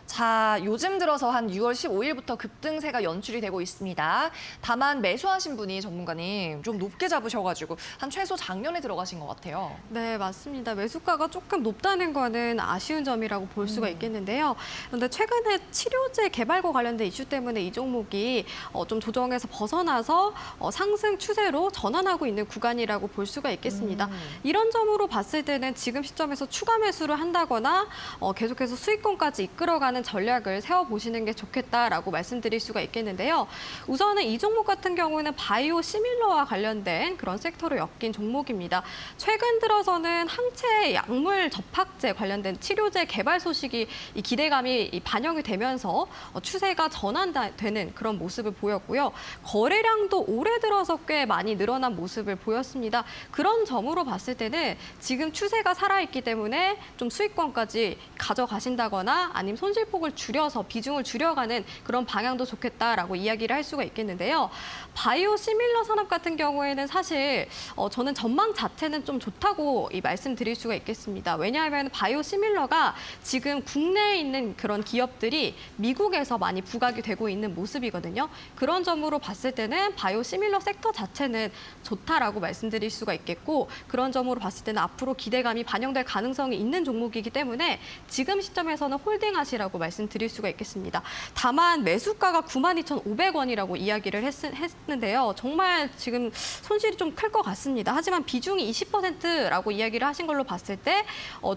자, 요즘 들어서 한 6월 15일부터 급등세가 연출이 되고 있습니다. 다만 매수하신 분이 전문가님 좀 높게 잡으셔가지고 한 최소 작년에 들어가신 것 같아요. 네, 맞습니다. 매수가가 조금 높다는 거는 아쉬운 점이라고 볼 수가 있겠는데요. 그런데 최근에 치료제 개발과 관련된 이슈 때문에 이 종목이 좀 조정에서 벗어나서 상승 추세로 전환하고 있는 구간이라고 볼 수가 있겠습니다. 이런 점으로 봤을 때는 지금 시점에서 추가 매수를 한다거나 계속해서 수익권까지 이끌어가는 전략을 세워보시는 게 좋겠다라고 말씀드릴 수가 있겠는데요. 우선은 이 종목 같은 경우는 바이오 시밀러와 관련된 그런 섹터로 엮인 종목입니다. 최근 들어서는 항체 약물 접합제 관련된 치료제 개발 소식이 이 기대감이 반영이 되면서 추세가 전환되는 그런 모습을 보였고요. 거래량도 올해 들어서 꽤 많이 늘어난 모습을 보였습니다. 그런 점으로 봤을 때는 지금 추세가 살아있기 때문에 좀 수익권까지 가져가신다거나 아니면 손실폭을 줄여서 비중을 줄여가는 그런 방향도 좋겠다라고 이야기를 할 수가 있겠는데요. 바이오 시밀러 산업 같은 경우에는 사실 저는 전망 자체는 좀 좋다고 말씀드릴 수가 있겠습니다. 왜냐하면 바이오 시밀러가 지금 국내에 있는 그런 기업들이 미국에서 많이 부각이 되고 있는 모습이거든요. 그런 점으로 봤을 때는 바이오 시밀러 섹터 자체는 좋다라고 말씀드릴 수가 있겠고 그런 점으로 봤을 때는 앞으로 기대감이 반영될 가능성이 있는 종목이기 때문에 지금 시점에서는 홀딩하시라고 말씀드릴 수가 있겠습니다. 다만 매수가가 92,500원이라고 이야기를 했는데요. 정말 지금 손실이 좀 클 것 같습니다. 하지만 비중이 20%라고 이야기를 하신 걸로 봤을 때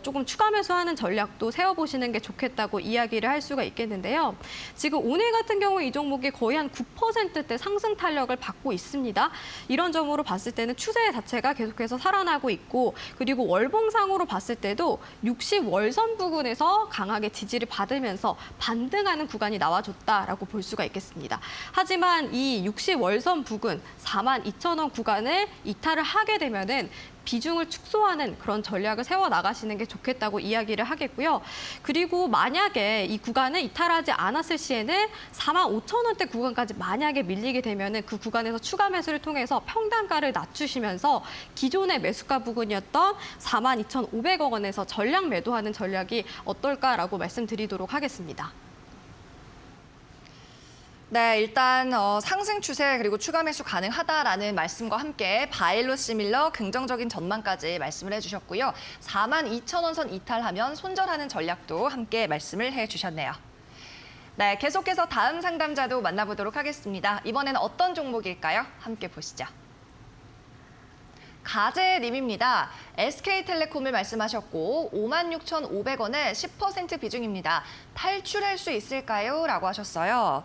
조금 추가 매수하는 전략도 세워보시는 게 좋겠다고 이야기를 할 수가 있겠는데요. 지금 오늘 같은 경우 이 종목이 거의 한 9%대 상승 탄력을 받고 있습니다. 이런 점으로 봤을 때는 추세 자체가 계속해서 살아나고 있고 그리고 월봉상으로 봤을 때도 60월선 부근에서 강하게 지지를 받으면서 반등하는 구간이 나와줬다라고 볼 수가 있겠습니다. 하지만 이 60월선 부근 42,000원 구간을 이탈을 하게 되면은 비중을 축소하는 그런 전략을 세워 나가시는 게 좋겠다고 이야기를 하겠고요. 그리고 만약에 이 구간을 이탈하지 않았을 시에는 45,000원대 구간까지 만약에 밀리게 되면은 그 구간에서 추가 매수를 통해서 평단가를 낮추시면서 기존의 매수가 부근이었던 42,500억 원에서 전량 매도하는 전략이 어떨까라고 말씀드리도록 하겠습니다. 네, 일단 상승 추세 그리고 추가 매수 가능하다라는 말씀과 함께 바이오 시밀러 긍정적인 전망까지 말씀을 해주셨고요. 42,000원 선 이탈하면 손절하는 전략도 함께 말씀을 해주셨네요. 네, 계속해서 다음 상담자도 만나보도록 하겠습니다. 이번에는 어떤 종목일까요? 함께 보시죠. 가재님입니다. SK텔레콤을 말씀하셨고 56,500원에 10% 비중입니다. 탈출할 수 있을까요? 라고 하셨어요.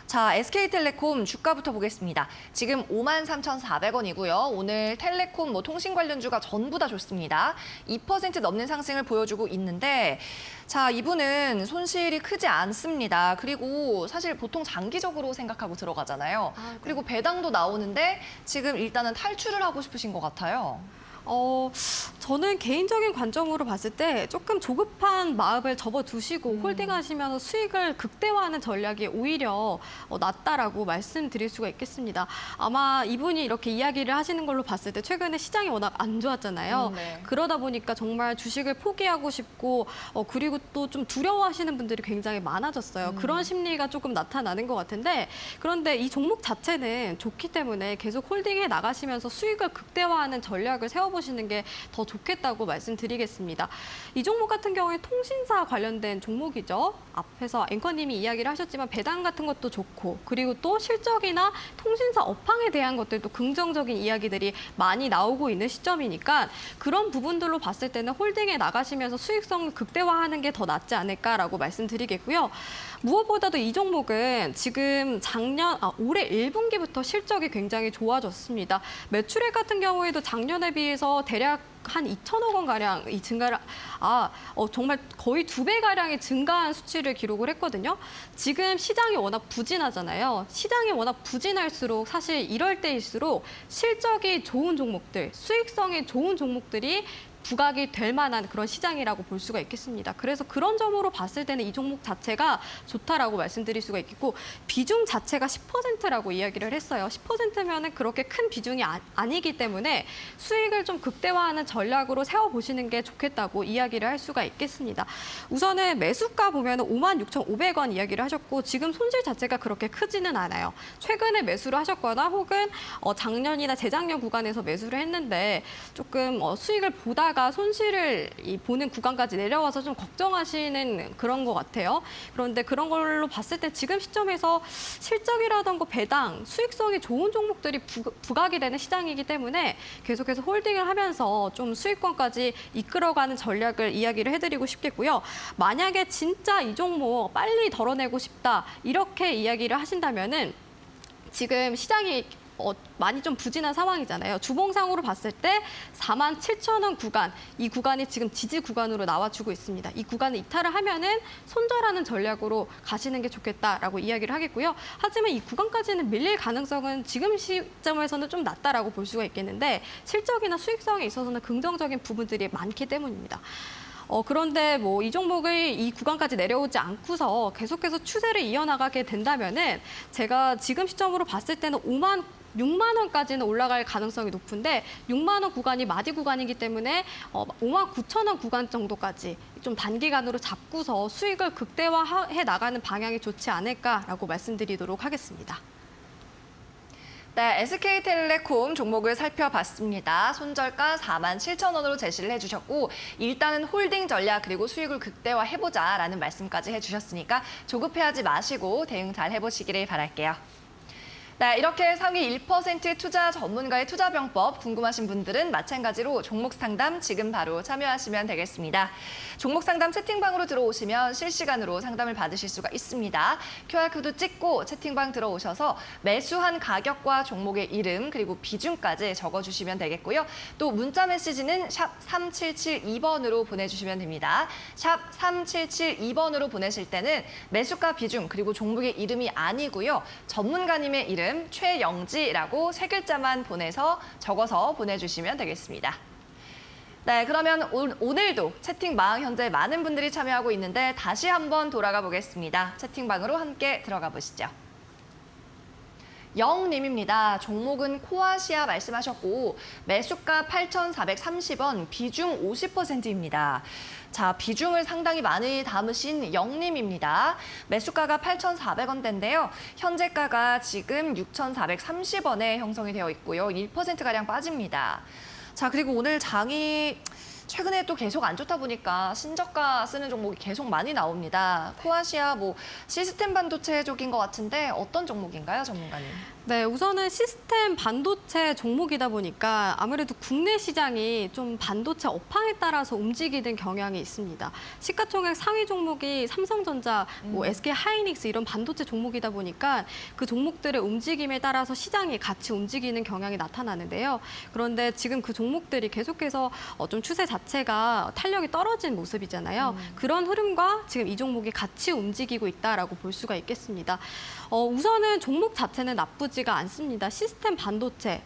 자, SK텔레콤 주가부터 보겠습니다. 지금 53,400원이고요. 오늘 텔레콤 통신 관련주가 전부 다 좋습니다. 2% 넘는 상승을 보여주고 있는데 자, 이분은 손실이 크지 않습니다. 그리고 사실 보통 장기적으로 생각하고 들어가잖아요. 그리고 배당도 나오는데 지금 일단은 탈출을 하고 싶으신 것 같아요. 저는 개인적인 관점으로 봤을 때 조금 조급한 마음을 접어두시고 홀딩하시면서 수익을 극대화하는 전략이 오히려 낫다라고 말씀드릴 수가 있겠습니다. 아마 이분이 이렇게 이야기를 하시는 걸로 봤을 때 최근에 시장이 워낙 안 좋았잖아요. 네. 그러다 보니까 정말 주식을 포기하고 싶고 그리고 또 좀 두려워하시는 분들이 굉장히 많아졌어요. 그런 심리가 조금 나타나는 것 같은데 그런데 이 종목 자체는 좋기 때문에 계속 홀딩해 나가시면서 수익을 극대화하는 전략을 세워보시는 게 더 좋겠다고 말씀드리겠습니다. 이 종목 같은 경우에 통신사 관련된 종목이죠. 앞에서 앵커님이 이야기를 하셨지만 배당 같은 것도 좋고 그리고 또 실적이나 통신사 업황에 대한 것들도 긍정적인 이야기들이 많이 나오고 있는 시점이니까 그런 부분들로 봤을 때는 홀딩에 나가시면서 수익성을 극대화하는 게 더 낫지 않을까라고 말씀드리겠고요. 무엇보다도 이 종목은 지금 올해 1분기부터 실적이 굉장히 좋아졌습니다. 매출액 같은 경우에도 작년에 비해서 대략 한 2천억 원 가량 이 증가를 정말 거의 2배 가량의 증가한 수치를 기록을 했거든요. 지금 시장이 워낙 부진하잖아요. 시장이 워낙 부진할수록 사실 이럴 때일수록 실적이 좋은 종목들, 수익성이 좋은 종목들이 부각이 될 만한 그런 시장이라고 볼 수가 있겠습니다. 그래서 그런 점으로 봤을 때는 이 종목 자체가 좋다라고 말씀드릴 수가 있겠고 비중 자체가 10%라고 이야기를 했어요. 10%면은 그렇게 큰 비중이 아니기 때문에 수익을 좀 극대화하는 전략으로 세워보시는 게 좋겠다고 이야기를 할 수가 있겠습니다. 우선은 매수가 보면 56,500원 이야기를 하셨고 지금 손실 자체가 그렇게 크지는 않아요. 최근에 매수를 하셨거나 혹은 작년이나 재작년 구간에서 매수를 했는데 조금 수익을 보다가 손실을 보는 구간까지 내려와서 좀 걱정하시는 그런 것 같아요. 그런데 그런 걸로 봤을 때 지금 시점에서 실적이라던가 배당, 수익성이 좋은 종목들이 부각이 되는 시장이기 때문에 계속해서 홀딩을 하면서 좀 수익권까지 이끌어가는 전략을 이야기를 해드리고 싶겠고요. 만약에 진짜 이 종목 빨리 덜어내고 싶다 이렇게 이야기를 하신다면은 지금 시장이 많이 좀 부진한 상황이잖아요. 주봉상으로 봤을 때 47,000원 구간, 이 구간이 지금 지지 구간으로 나와주고 있습니다. 이 구간을 이탈을 하면은 손절하는 전략으로 가시는 게 좋겠다라고 이야기를 하겠고요. 하지만 이 구간까지는 밀릴 가능성은 지금 시점에서는 좀 낮다라고 볼 수가 있겠는데 실적이나 수익성에 있어서는 긍정적인 부분들이 많기 때문입니다. 그런데 이 종목을 이 구간까지 내려오지 않고서 계속해서 추세를 이어나가게 된다면은 제가 지금 시점으로 봤을 때는 6만 원까지는 올라갈 가능성이 높은데 6만 원 구간이 마디 구간이기 때문에 5만 9천 원 구간 정도까지 좀 단기간으로 잡고서 수익을 극대화해 나가는 방향이 좋지 않을까라고 말씀드리도록 하겠습니다. 네, SK텔레콤 종목을 살펴봤습니다. 손절가 47,000원으로 제시를 해주셨고 일단은 홀딩 전략 그리고 수익을 극대화해보자라는 말씀까지 해주셨으니까 조급해하지 마시고 대응 잘 해보시기를 바랄게요. 네, 이렇게 상위 1% 투자 전문가의 투자병법 궁금하신 분들은 마찬가지로 종목 상담 지금 바로 참여하시면 되겠습니다. 종목 상담 채팅방으로 들어오시면 실시간으로 상담을 받으실 수가 있습니다. QR코드 찍고 채팅방 들어오셔서 매수한 가격과 종목의 이름 그리고 비중까지 적어주시면 되겠고요. 또 문자 메시지는 샵 3772번으로 보내주시면 됩니다. 샵 3772번으로 보내실 때는 매수가 비중 그리고 종목의 이름이 아니고요. 전문가님의 이름 최영지라고 3글자만 적어서 보내주시면 되겠습니다. 네, 그러면 오늘도 채팅방 현재 많은 분들이 참여하고 있는데 다시 한번 돌아가 보겠습니다. 채팅방으로 함께 들어가 보시죠. 영님입니다. 종목은 코아시아 말씀하셨고 매수가 8,430원, 비중 50%입니다. 자, 비중을 상당히 많이 담으신 영님입니다. 매수가가 8,400원대인데요. 현재가가 지금 6,430원에 형성이 되어 있고요. 1%가량 빠집니다. 자, 그리고 오늘 장이 최근에 또 계속 안 좋다 보니까 신저가 쓰는 종목이 계속 많이 나옵니다. 코아시아 시스템 반도체 쪽인 것 같은데 어떤 종목인가요, 전문가님? 네, 우선은 시스템 반도체 종목이다 보니까 아무래도 국내 시장이 좀 반도체 업황에 따라서 움직이는 경향이 있습니다. 시가총액 상위 종목이 삼성전자, SK하이닉스 이런 반도체 종목이다 보니까 그 종목들의 움직임에 따라서 시장이 같이 움직이는 경향이 나타나는데요. 그런데 지금 그 종목들이 계속해서 좀 추세 자체가 탄력이 떨어진 모습이잖아요. 그런 흐름과 지금 이 종목이 같이 움직이고 있다라고 볼 수가 있겠습니다. 우선은 종목 자체는 나쁘지가 않습니다. 시스템 반도체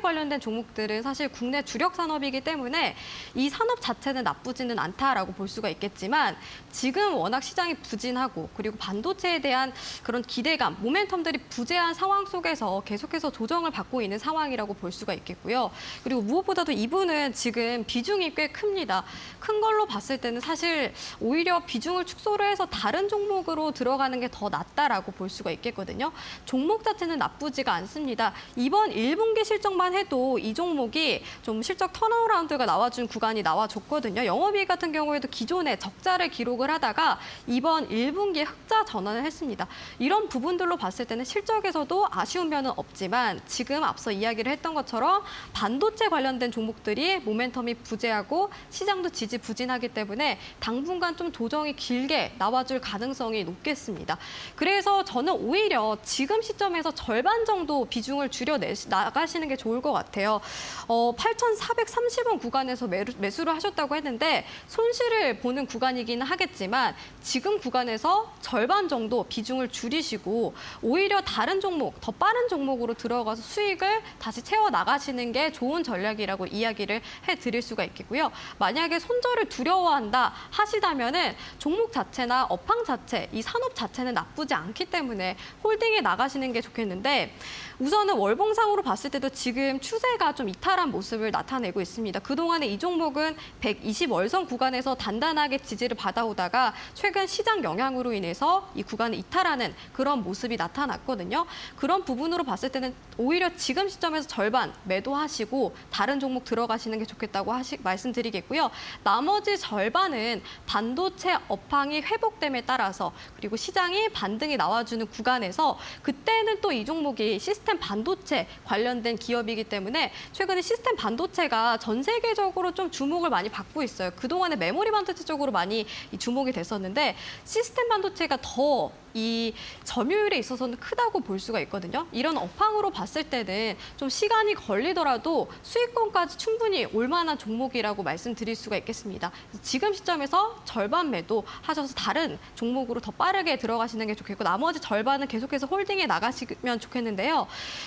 관련된 종목들은 사실 국내 주력 산업이기 때문에 이 산업 자체는 나쁘지는 않다라고 볼 수가 있겠지만 지금 워낙 시장이 부진하고 그리고 반도체에 대한 그런 기대감, 모멘텀들이 부재한 상황 속에서 계속해서 조정을 받고 있는 상황이라고 볼 수가 있겠고요. 그리고 무엇보다도 이분은 지금 비중이 꽤 큽니다. 큰 걸로 봤을 때는 사실 오히려 비중을 축소를 해서 다른 종목으로 들어가는 게 더 낫다라고 볼 수가 있겠거든요. 종목 자체는 나쁘지 나쁘지가 않습니다. 이번 1분기 실적만 해도 이 종목이 좀 실적 턴어라운드가 나와준 구간이 나와줬거든요. 영업이익 같은 경우에도 기존에 적자를 기록을 하다가 이번 1분기에 흑자 전환을 했습니다. 이런 부분들로 봤을 때는 실적에서도 아쉬운 면은 없지만 지금 앞서 이야기를 했던 것처럼 반도체 관련된 종목들이 모멘텀이 부재하고 시장도 지지부진하기 때문에 당분간 좀 조정이 길게 나와줄 가능성이 높겠습니다. 그래서 저는 오히려 지금 시점에서 절반 정도 비중을 줄여 나가시는 게 좋을 것 같아요. 8,430원 구간에서 매수를 하셨다고 했는데 손실을 보는 구간이기는 하겠지만 지금 구간에서 절반 정도 비중을 줄이시고 오히려 다른 종목, 더 빠른 종목으로 들어가서 수익을 다시 채워 나가시는 게 좋은 전략이라고 이야기를 해드릴 수가 있겠고요. 만약에 손절을 두려워한다 하시다면은 종목 자체나 업황 자체, 이 산업 자체는 나쁘지 않기 때문에 홀딩에 나가시는 게 좋겠는데 우선은 월봉상으로 봤을 때도 지금 추세가 좀 이탈한 모습을 나타내고 있습니다. 그동안에 이 종목은 120월선 구간에서 단단하게 지지를 받아오다가 최근 시장 영향으로 인해서 이 구간을 이탈하는 그런 모습이 나타났거든요. 그런 부분으로 봤을 때는 오히려 지금 시점에서 절반 매도하시고 다른 종목 들어가시는 게 좋겠다고 말씀드리겠고요. 나머지 절반은 반도체 업황이 회복됨에 따라서 그리고 시장이 반등이 나와주는 구간에서 그때는 또 이 종목이 시스템 반도체 관련된 기업이기 때문에 최근에 시스템 반도체가 전 세계적으로 좀 주목을 많이 받고 있어요. 그동안에 메모리 반도체 쪽으로 많이 주목이 됐었는데 시스템 반도체가 더 이 점유율에 있어서는 크다고 볼 수가 있거든요. 이런 업황으로 봤을 때는 좀 시간이 걸리더라도 수익권까지 충분히 올 만한 종목이라고 말씀드릴 수가 있겠습니다. 지금 시점에서 절반 매도 하셔서 다른 종목으로 더 빠르게 들어가시는 게 좋겠고 나머지 절반은 계속해서 홀딩에 나가시면 좋겠는데요.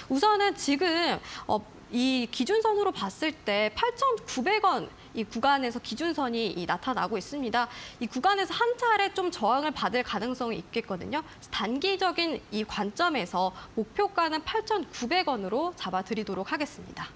우선은 지금 이 기준선으로 봤을 때 8,900원 이 구간에서 기준선이 나타나고 있습니다. 이 구간에서 한 차례 좀 저항을 받을 가능성이 있겠거든요. 단기적인 이 관점에서 목표가는 8,900원으로 잡아드리도록 하겠습니다.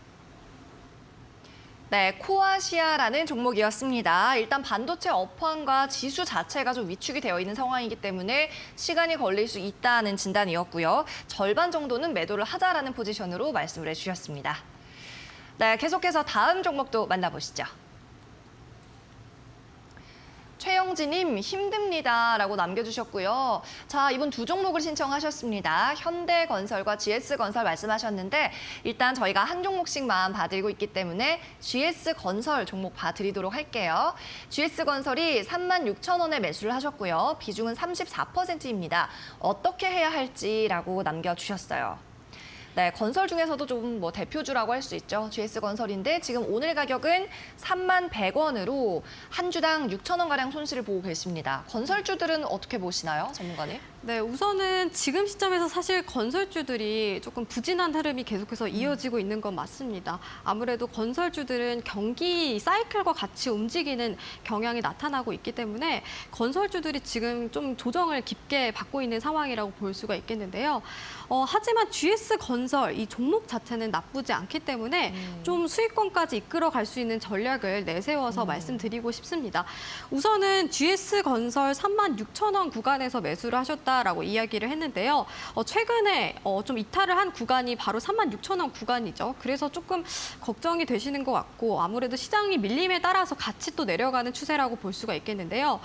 네, 코아시아라는 종목이었습니다. 일단 반도체 업황과 지수 자체가 좀 위축이 되어 있는 상황이기 때문에 시간이 걸릴 수 있다는 진단이었고요. 절반 정도는 매도를 하자라는 포지션으로 말씀을 해주셨습니다. 네, 계속해서 다음 종목도 만나보시죠. 최영지님 힘듭니다라고 남겨주셨고요. 자, 이분 두 종목을 신청하셨습니다. 현대건설과 GS건설 말씀하셨는데 일단 저희가 한 종목씩만 봐드리고 있기 때문에 GS건설 종목 봐드리도록 할게요. GS건설이 36,000원에 매수를 하셨고요. 비중은 34%입니다. 어떻게 해야 할지라고 남겨주셨어요. 네, 건설 중에서도 좀 뭐 대표주라고 할 수 있죠. GS건설인데 지금 오늘 가격은 31,100원으로 한 주당 6,000원가량 손실을 보고 계십니다. 건설주들은 어떻게 보시나요, 전문가님? 네, 우선은 지금 시점에서 사실 건설주들이 조금 부진한 흐름이 계속해서 이어지고 있는 건 맞습니다. 아무래도 건설주들은 경기 사이클과 같이 움직이는 경향이 나타나고 있기 때문에 건설주들이 지금 좀 조정을 깊게 받고 있는 상황이라고 볼 수가 있겠는데요. 하지만 GS건설 이 종목 자체는 나쁘지 않기 때문에 좀 수익권까지 이끌어갈 수 있는 전략을 내세워서 말씀드리고 싶습니다. 우선은 GS건설 36,000원 구간에서 매수를 하셨다라고 이야기를 했는데요. 최근에 좀 이탈을 한 구간이 바로 36,000원 구간이죠. 그래서 조금 걱정이 되시는 것 같고 아무래도 시장이 밀림에 따라서 같이 또 내려가는 추세라고 볼 수가 있겠는데요.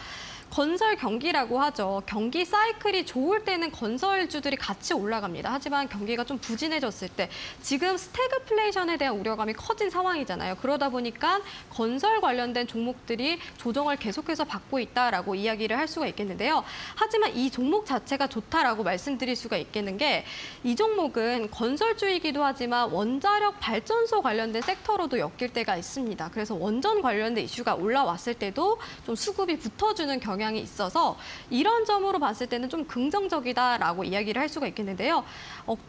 건설 경기라고 하죠. 경기 사이클이 좋을 때는 건설주들이 같이 올라갑니다. 하지만 경기가 좀 부진해졌을 때 지금 스태그플레이션에 대한 우려감이 커진 상황이잖아요. 그러다 보니까 건설 관련된 종목들이 조정을 계속해서 받고 있다라고 이야기를 할 수가 있겠는데요. 하지만 이 종목 자체가 좋다라고 말씀드릴 수가 있겠는 게 이 종목은 건설주이기도 하지만 원자력 발전소 관련된 섹터로도 엮일 때가 있습니다. 그래서 원전 관련된 이슈가 올라왔을 때도 좀 수급이 붙어주는 경향이 있어서 이런 점으로 봤을 때는 좀 긍정적이다라고 이야기를 할 수가 있겠는데요.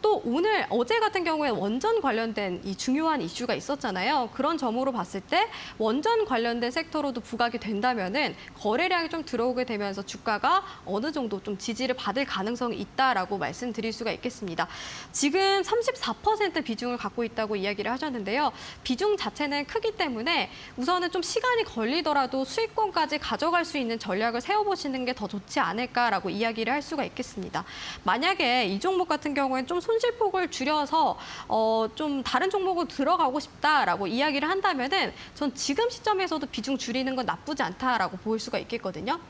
또 어제 같은 경우에 원전 관련된 이 중요한 이슈가 있었잖아요. 그런 점으로 봤을 때 원전 관련된 섹터로도 부각이 된다면은 거래량이 좀 들어오게 되면서 주가가 어느 정도 좀 지지를 받을 가능성이 있다라고 말씀드릴 수가 있겠습니다. 지금 34% 비중을 갖고 있다고 이야기를 하셨는데요. 비중 자체는 크기 때문에 우선은 좀 시간이 걸리더라도 수익권까지 가져갈 수 있는 전략을 세워보시는 게 더 좋지 않을까라고 이야기를 할 수가 있겠습니다. 만약에 이 종목 같은 경우에는 좀 손실폭을 줄여서 좀 다른 종목으로 들어가고 싶다라고 이야기를 한다면은 전 지금 시점에서도 비중 줄이는 건 나쁘지 않다라고 볼 수가 있겠거든요.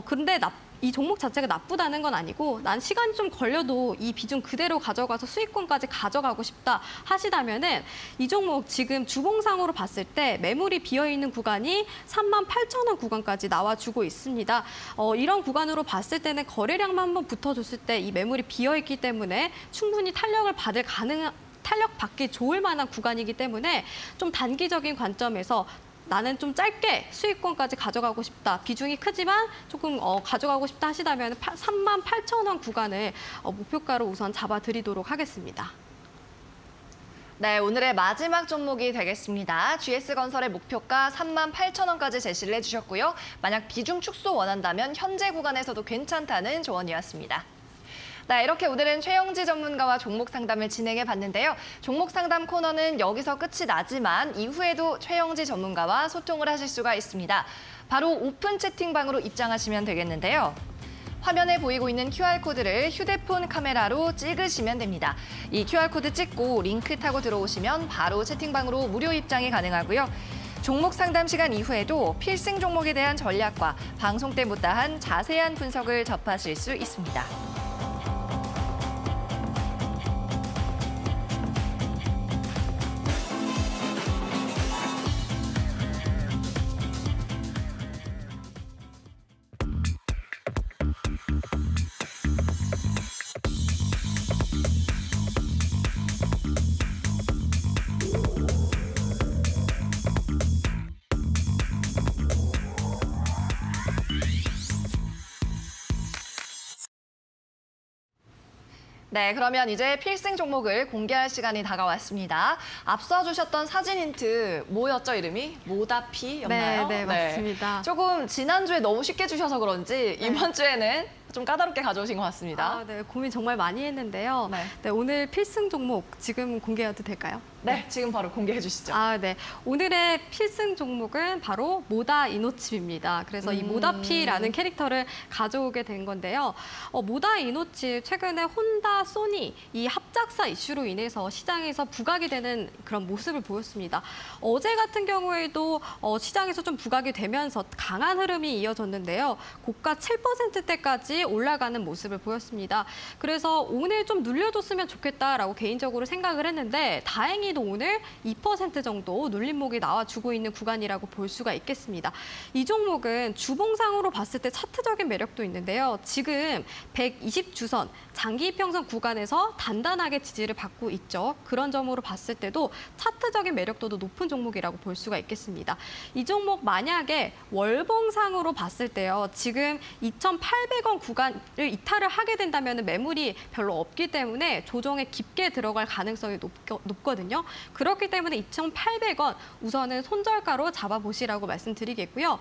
근데 이 종목 자체가 나쁘다는 건 아니고 난 시간이 좀 걸려도 이 비중 그대로 가져가서 수익권까지 가져가고 싶다 하시다면은 이 종목 지금 주봉상으로 봤을 때 매물이 비어있는 구간이 38,000원 구간까지 나와주고 있습니다. 이런 구간으로 봤을 때는 거래량만 한번 붙어줬을 때 이 매물이 비어있기 때문에 충분히 탄력을 받기 좋을 만한 구간이기 때문에 좀 단기적인 관점에서 나는 좀 짧게 수익권까지 가져가고 싶다. 비중이 크지만 조금 가져가고 싶다 하시다면 38,000원 구간을 목표가로 우선 잡아드리도록 하겠습니다. 네, 오늘의 마지막 종목이 되겠습니다. GS건설의 목표가 38,000원까지 제시를 해주셨고요. 만약 비중 축소 원한다면 현재 구간에서도 괜찮다는 조언이었습니다. 네, 이렇게 오늘은 최영지 전문가와 종목 상담을 진행해 봤는데요. 종목 상담 코너는 여기서 끝이 나지만 이후에도 최영지 전문가와 소통을 하실 수가 있습니다. 바로 오픈 채팅방으로 입장하시면 되겠는데요. 화면에 보이고 있는 QR코드를 휴대폰 카메라로 찍으시면 됩니다. 이 QR코드 찍고 링크 타고 들어오시면 바로 채팅방으로 무료 입장이 가능하고요. 종목 상담 시간 이후에도 필승 종목에 대한 전략과 방송 때 못다한 자세한 분석을 접하실 수 있습니다. 네, 그러면 이제 필승 종목을 공개할 시간이 다가왔습니다. 앞서 주셨던 사진 힌트 뭐였죠, 이름이? 모다피였나요? 네, 맞습니다. 조금 지난주에 너무 쉽게 주셔서 그런지 이번 주에는 좀 까다롭게 가져오신 것 같습니다. 네, 고민 정말 많이 했는데요. 네, 오늘 필승 종목 지금 공개해도 될까요? 네, 지금 바로 공개해 주시죠. 네. 오늘의 필승 종목은 바로 모다 이노칩입니다. 그래서 이 모다피라는 캐릭터를 가져오게 된 건데요. 모다 이노칩 최근에 혼다, 소니 이 합작사 이슈로 인해서 시장에서 부각이 되는 그런 모습을 보였습니다. 어제 같은 경우에도 시장에서 좀 부각이 되면서 강한 흐름이 이어졌는데요. 고가 7%대까지 올라가는 모습을 보였습니다. 그래서 오늘 좀 눌려줬으면 좋겠다라고 개인적으로 생각을 했는데 다행히도 오늘 2% 정도 눌림목이 나와주고 있는 구간이라고 볼 수가 있겠습니다. 이 종목은 주봉상으로 봤을 때 차트적인 매력도 있는데요. 지금 120주선 장기 이평선 구간에서 단단하게 지지를 받고 있죠. 그런 점으로 봤을 때도 차트적인 매력도도 높은 종목이라고 볼 수가 있겠습니다. 이 종목 만약에 월봉상으로 봤을 때요. 지금 2,800원 구간을 이탈을 하게 된다면 매물이 별로 없기 때문에 조정에 깊게 들어갈 가능성이 높거든요. 그렇기 때문에 2,800원 우선은 손절가로 잡아보시라고 말씀드리겠고요.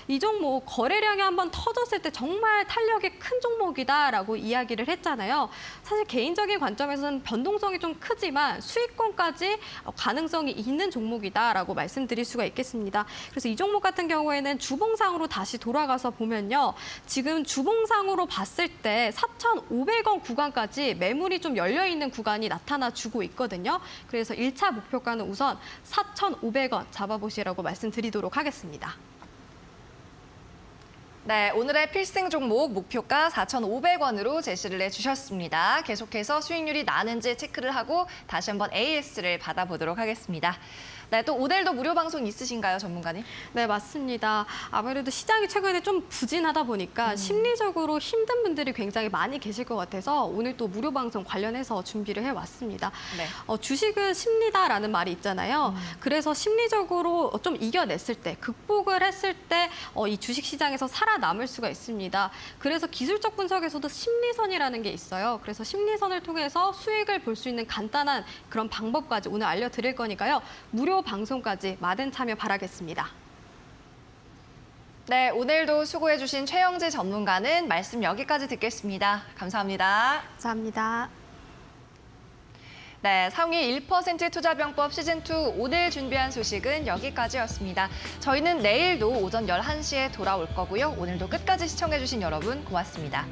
이 종목 거래량이 한번 터졌을 때 정말 탄력이 큰 종목이다라고 이야기를 했잖아요. 사실 개인적인 관점에서는 변동성이 좀 크지만 수익권까지 가능성이 있는 종목이다라고 말씀드릴 수가 있겠습니다. 그래서 이 종목 같은 경우에는 주봉상으로 다시 돌아가서 보면요. 지금 주봉상으로 봤을 때 4,500원 구간까지 매물이 좀 열려있는 구간이 나타나주고 있거든요. 그래서 1차 목표가는 우선 4,500원 잡아보시라고 말씀드리도록 하겠습니다. 네, 오늘의 필승 종목 목표가 4,500원으로 제시를 해주셨습니다. 계속해서 수익률이 나는지 체크를 하고 다시 한번 AS를 받아보도록 하겠습니다. 네, 또 오늘도 무료 방송 있으신가요, 전문가님? 네, 맞습니다. 아무래도 시장이 최근에 좀 부진하다 보니까 심리적으로 힘든 분들이 굉장히 많이 계실 것 같아서 오늘 또 무료 방송 관련해서 준비를 해왔습니다. 네. 주식은 심리다라는 말이 있잖아요. 그래서 심리적으로 좀 이겨냈을 때, 극복을 했을 때 이 주식 시장에서 살아남을 수가 있습니다. 그래서 기술적 분석에서도 심리선이라는 게 있어요. 그래서 심리선을 통해서 수익을 볼 수 있는 간단한 그런 방법까지 오늘 알려드릴 거니까요. 무료 방송까지 많은 참여 바라겠습니다. 네, 오늘도 수고해주신 최영지 전문가는 말씀 여기까지 듣겠습니다. 감사합니다. 감사합니다. 네, 상위 1% 투자병법 시즌2 오늘 준비한 소식은 여기까지였습니다. 저희는 내일도 오전 11시에 돌아올 거고요. 오늘도 끝까지 시청해주신 여러분 고맙습니다.